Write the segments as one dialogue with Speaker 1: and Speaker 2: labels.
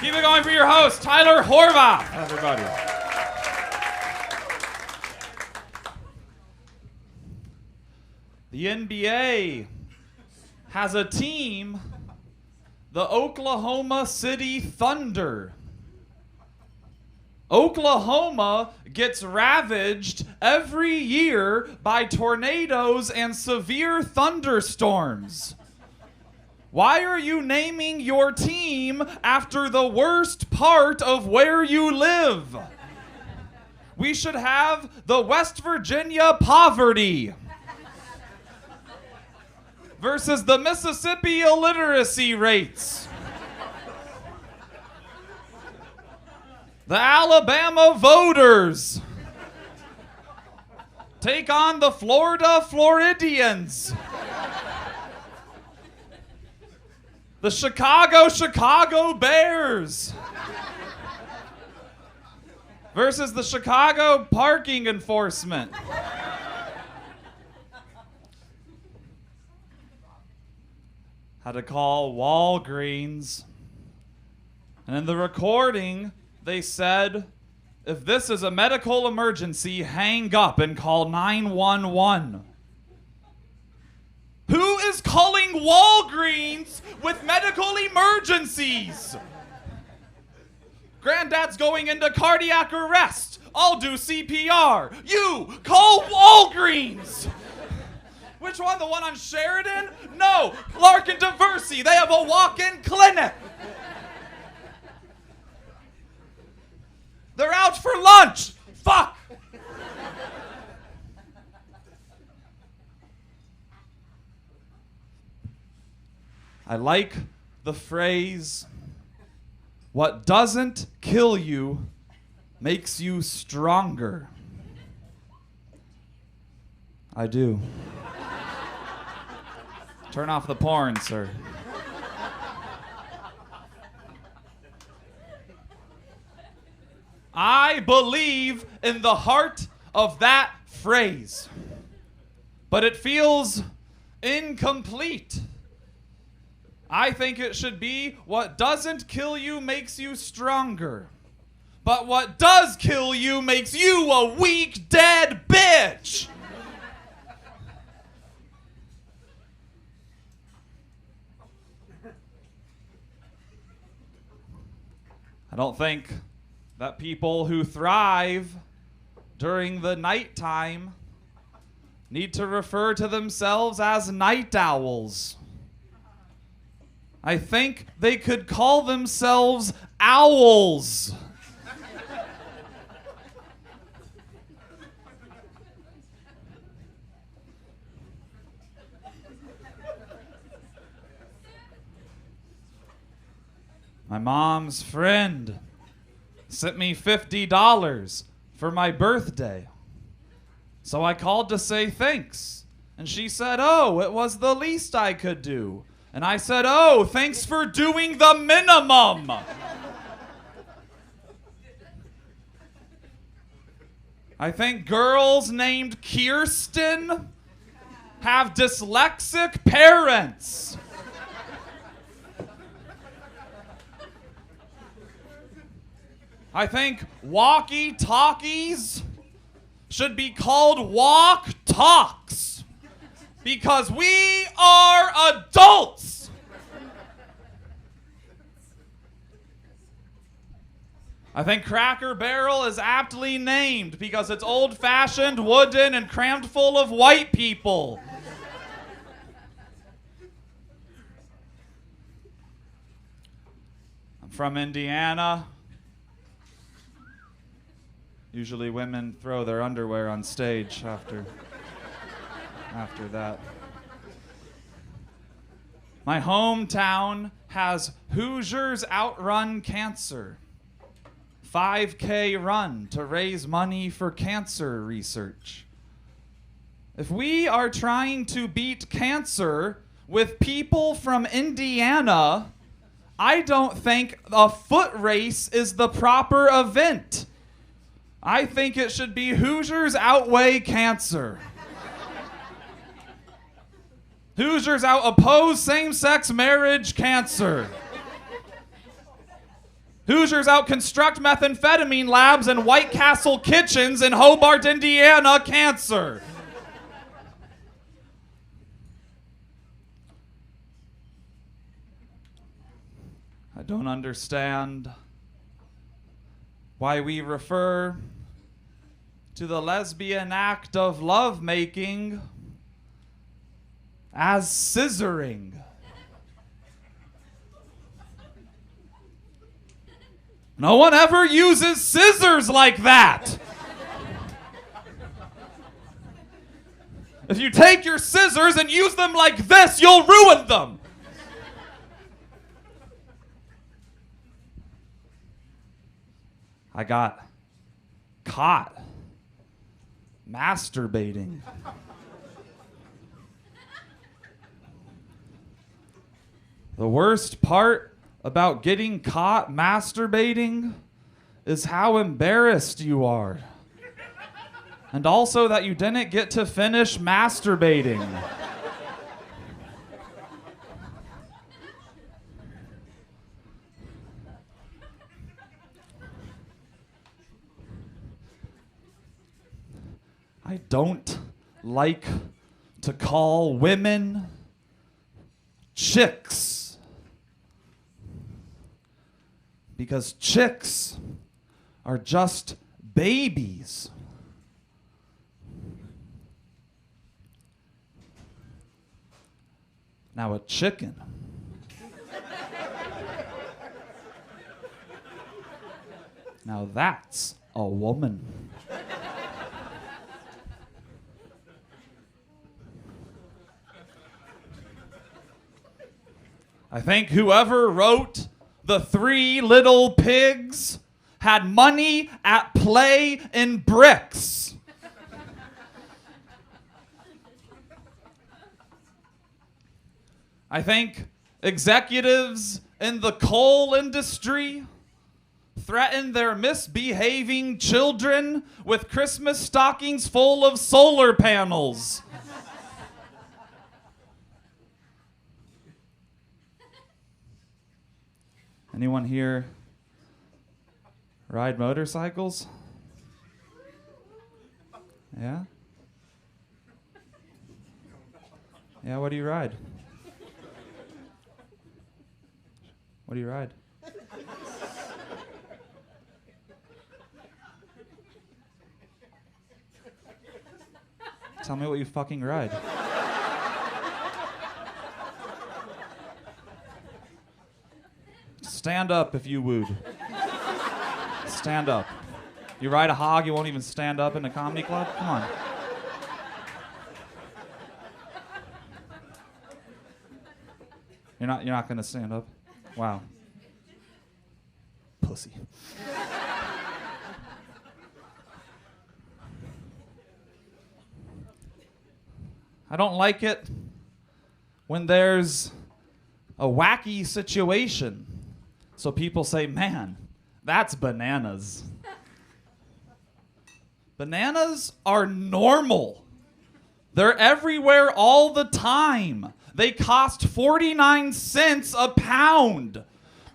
Speaker 1: Keep it going for your host, Tyler Horvath, everybody. The NBA has a team, the Oklahoma City Thunder. Oklahoma gets ravaged every year by tornadoes and severe thunderstorms. Why are you naming your team after the worst part of where you live? We should have the West Virginia poverty versus the Mississippi illiteracy rates. The Alabama voters take on the Florida Floridians. The Chicago Bears versus the Chicago parking enforcement. Had to call Walgreens. And in the recording, they said, if this is a medical emergency, hang up and call 911. Who is calling Walgreens with medical emergencies? Granddad's going into cardiac arrest. I'll do CPR. You call Walgreens. Which one? The one on Sheridan? No, Clark and Diversey. They have a walk-in clinic. They're out for lunch. Fuck. I like the phrase, what doesn't kill you makes you stronger. I do. Turn off the porn, sir. I believe in the heart of that phrase, but it feels incomplete. I think it should be, what doesn't kill you makes you stronger, but what does kill you makes you a weak, dead bitch. I don't think that people who thrive during the nighttime need to refer to themselves as night owls. I think they could call themselves owls. My mom's friend sent me $50 for my birthday. So I called to say thanks. And she said, oh, it was the least I could do. And I said, oh, thanks for doing the minimum. I think girls named Kirsten have dyslexic parents. I think walkie-talkies should be called walk-talks because we are adults. I think Cracker Barrel is aptly named because it's old-fashioned, wooden, and crammed full of white people. I'm from Indiana. Usually women throw their underwear on stage after that. My hometown has Hoosiers Outrun Cancer. 5K run to raise money for cancer research. If we are trying to beat cancer with people from Indiana, I don't think a foot race is the proper event. I think it should be Hoosiers outweigh cancer. Hoosiers oppose same-sex marriage cancer. Hoosiers out-construct methamphetamine labs and White Castle kitchens in Hobart, Indiana. Cancer. I don't understand why we refer to the lesbian act of lovemaking as scissoring. No one ever uses scissors like that. If you take your scissors and use them like this, you'll ruin them. I got caught masturbating. The worst part about getting caught masturbating is how embarrassed you are. And also that you didn't get to finish masturbating. I don't like to call women chicks, because chicks are just babies. Now a chicken now that's a woman. I think whoever wrote The Three Little Pigs had money at play in bricks. I think executives in the coal industry threaten their misbehaving children with Christmas stockings full of solar panels. Anyone here ride motorcycles? Yeah? Yeah, what do you ride? What do you ride? Tell me what you fucking ride. Stand up if you would. Stand up. You ride a hog, you won't even stand up in a comedy club? Come on. You're not gonna stand up? Wow. Pussy. I don't like it when there's a wacky situation. So people say, man, that's bananas. Bananas are normal. They're everywhere all the time. They cost 49 cents a pound.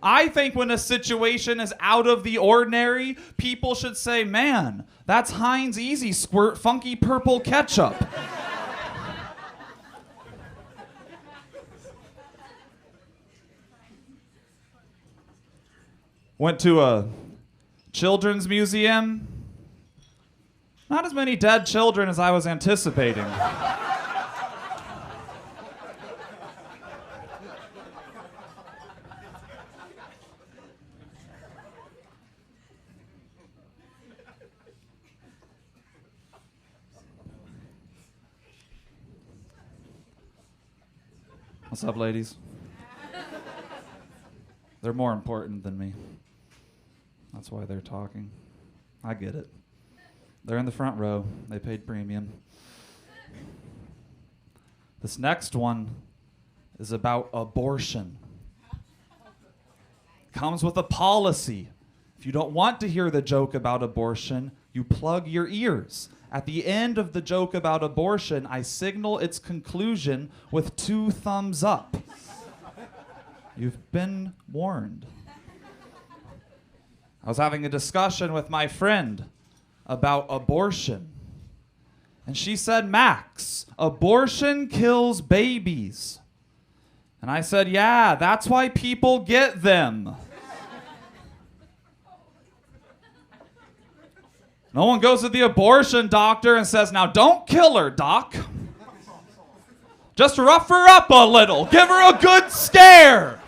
Speaker 1: I think when a situation is out of the ordinary, people should say, man, that's Heinz Easy Squirt Funky Purple Ketchup. Went to a children's museum. Not as many dead children as I was anticipating. What's up, ladies? They're more important than me. That's why they're talking. I get it. They're in the front row. They paid premium. This next one is about abortion. Comes with a policy. If you don't want to hear the joke about abortion, you plug your ears. At the end of the joke about abortion, I signal its conclusion with 2 thumbs up. You've been warned. I was having a discussion with my friend about abortion. And she said, Max, abortion kills babies. And I said, yeah, that's why people get them. No one goes to the abortion doctor and says, now don't kill her, doc. Just rough her up a little. Give her a good scare.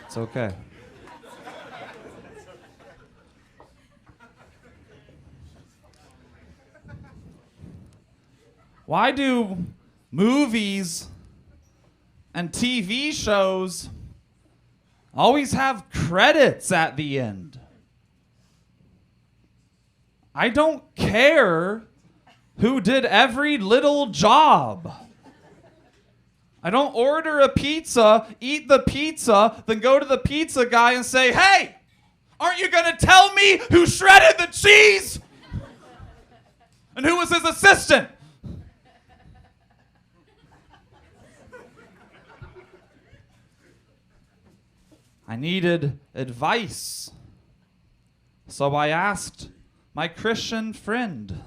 Speaker 1: It's okay. Why do movies and TV shows always have credits at the end? I don't care who did every little job. I don't order a pizza, eat the pizza, then go to the pizza guy and say, hey, aren't you going to tell me who shredded the cheese? And who was his assistant? I needed advice. So I asked my Christian friend.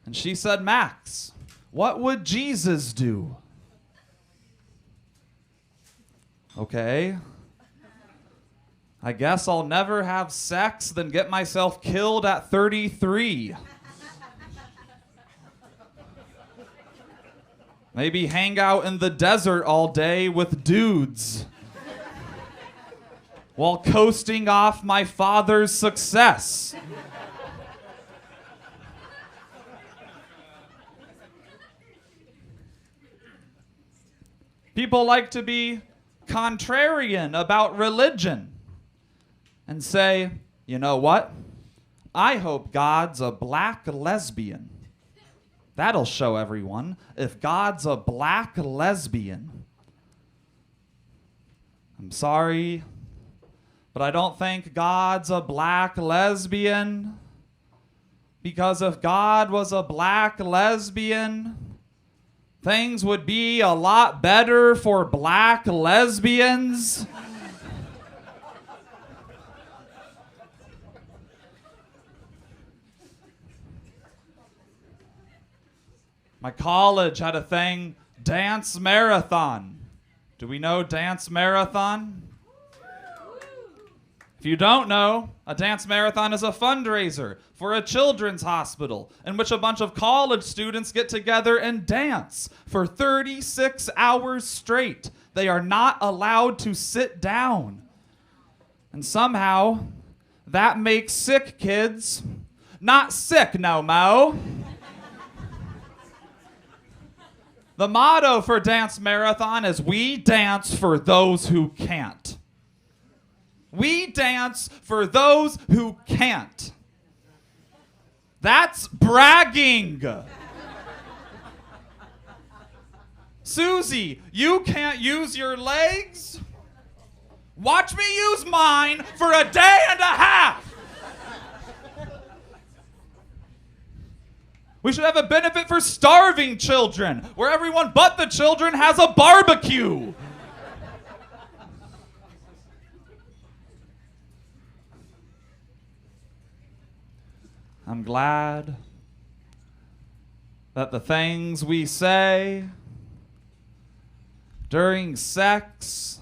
Speaker 1: And she said, Max, what would Jesus do? Okay. I guess I'll never have sex, then get myself killed at 33. Maybe hang out in the desert all day with dudes while coasting off my father's success. People like to be contrarian about religion and say, you know what? I hope God's a black lesbian. That'll show everyone if God's a black lesbian. I'm sorry, but I don't think God's a black lesbian, because if God was a black lesbian, things would be a lot better for black lesbians. My college had a thing, dance marathon. Do we know dance marathon? If you don't know, a dance marathon is a fundraiser for a children's hospital in which a bunch of college students get together and dance for 36 hours straight. They are not allowed to sit down. And somehow, that makes sick kids not sick no mo. The motto for Dance Marathon is, we dance for those who can't. We dance for those who can't. That's bragging. Susie, you can't use your legs? Watch me use mine for a day and a half. We should have a benefit for starving children, where everyone but the children has a barbecue. I'm glad that the things we say during sex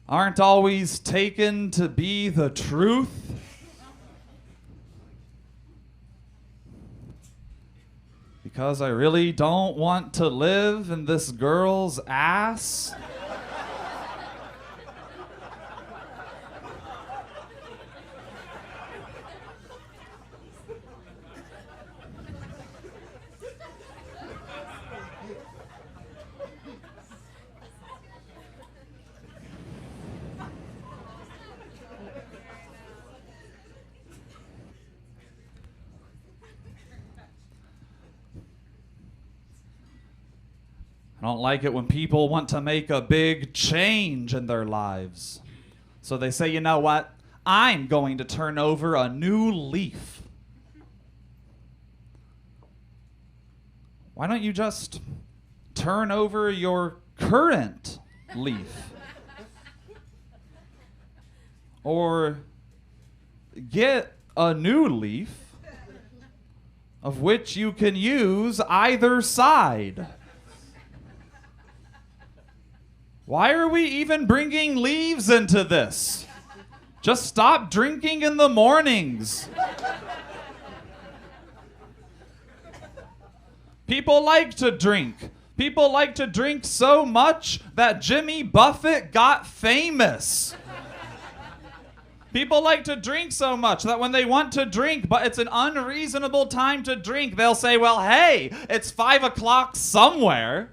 Speaker 1: aren't always taken to be the truth. Because I really don't want to live in this girl's ass. I don't like it when people want to make a big change in their lives. So they say, you know what? I'm going to turn over a new leaf. Why don't you just turn over your current leaf. Or get a new leaf of which you can use either side. Why are we even bringing leaves into this? Just stop drinking in the mornings. People like to drink. People like to drink so much that Jimmy Buffett got famous. People like to drink so much that when they want to drink, but it's an unreasonable time to drink, they'll say, well, hey, it's 5 o'clock somewhere.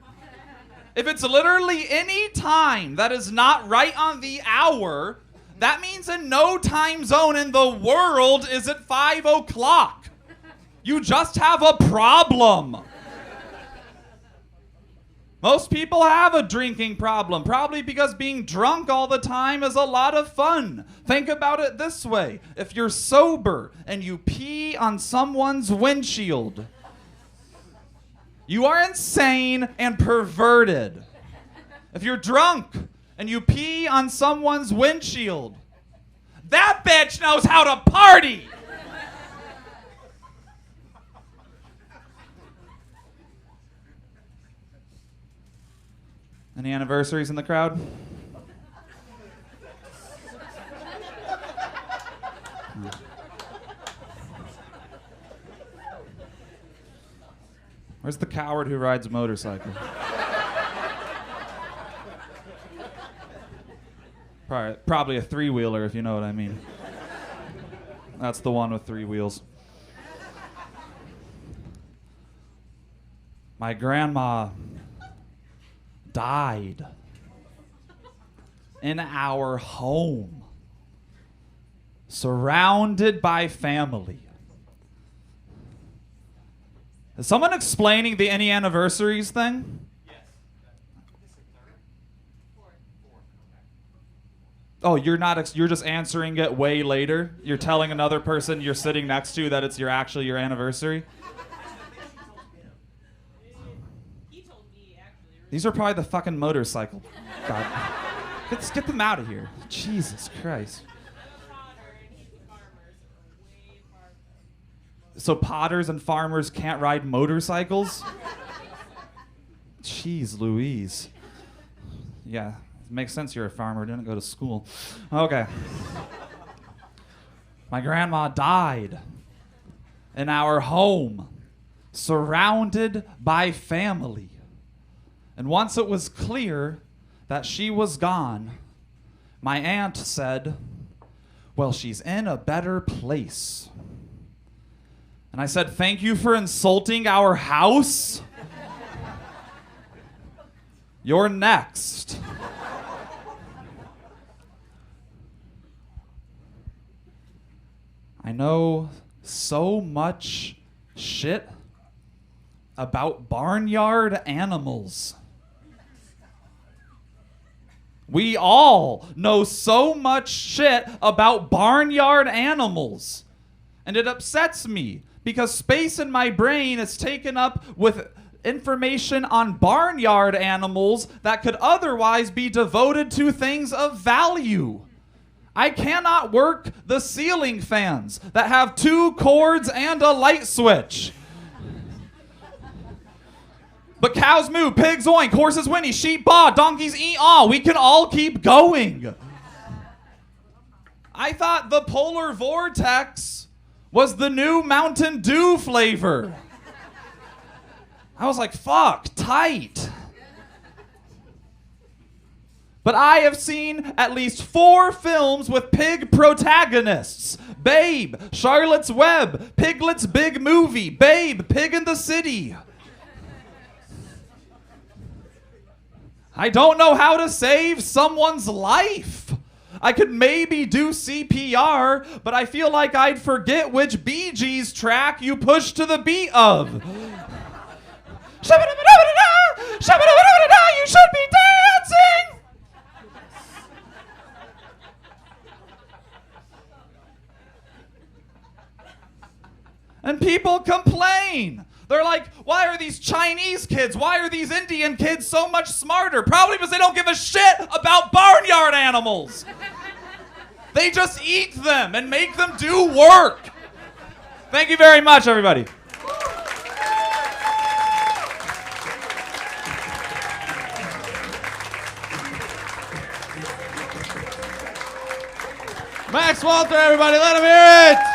Speaker 1: If it's literally any time that is not right on the hour, that means in no time zone in the world is it 5 o'clock. You just have a problem. Most people have a drinking problem, probably because being drunk all the time is a lot of fun. Think about it this way. If you're sober and you pee on someone's windshield, you are insane and perverted. If you're drunk and you pee on someone's windshield, that bitch knows how to party. Any anniversaries in the crowd? Where's the coward who rides a motorcycle? Probably a three-wheeler, if you know what I mean. That's the one with 3 wheels. My grandma died in our home, surrounded by family. Is someone explaining the any anniversaries thing? Yes. Oh, you're not. You're just answering it way later. You're telling another person you're sitting next to that it's actually your anniversary. These are probably the fucking motorcycle. God. Let's get them out of here. Jesus Christ. So potters and farmers can't ride motorcycles? Jeez Louise. Yeah, it makes sense you're a farmer. Didn't go to school. Okay. My grandma died in our home, surrounded by family. And once it was clear that she was gone, my aunt said, well, she's in a better place. And I said, thank you for insulting our house. You're next. I know so much shit about barnyard animals. We all know so much shit about barnyard animals. And it upsets me because space in my brain is taken up with information on barnyard animals that could otherwise be devoted to things of value. I cannot work the ceiling fans that have 2 cords and a light switch. But cows moo, pigs oink, horses whinny, sheep baa, donkeys eat all. We can all keep going. I thought the polar vortex was the new Mountain Dew flavor. I was like, fuck, tight. But I have seen at least 4 films with pig protagonists. Babe, Charlotte's Web, Piglet's Big Movie, Babe, Pig in the City. I don't know how to save someone's life. I could maybe do CPR, but I feel like I'd forget which Bee Gees track you push to the beat of. You should be dancing! And people complain. They're like, why are these Chinese kids, why are these Indian kids so much smarter? Probably because they don't give a shit about barnyard animals. They just eat them and make them do work. Thank you very much, everybody.
Speaker 2: Max Walter, everybody, let him hear it!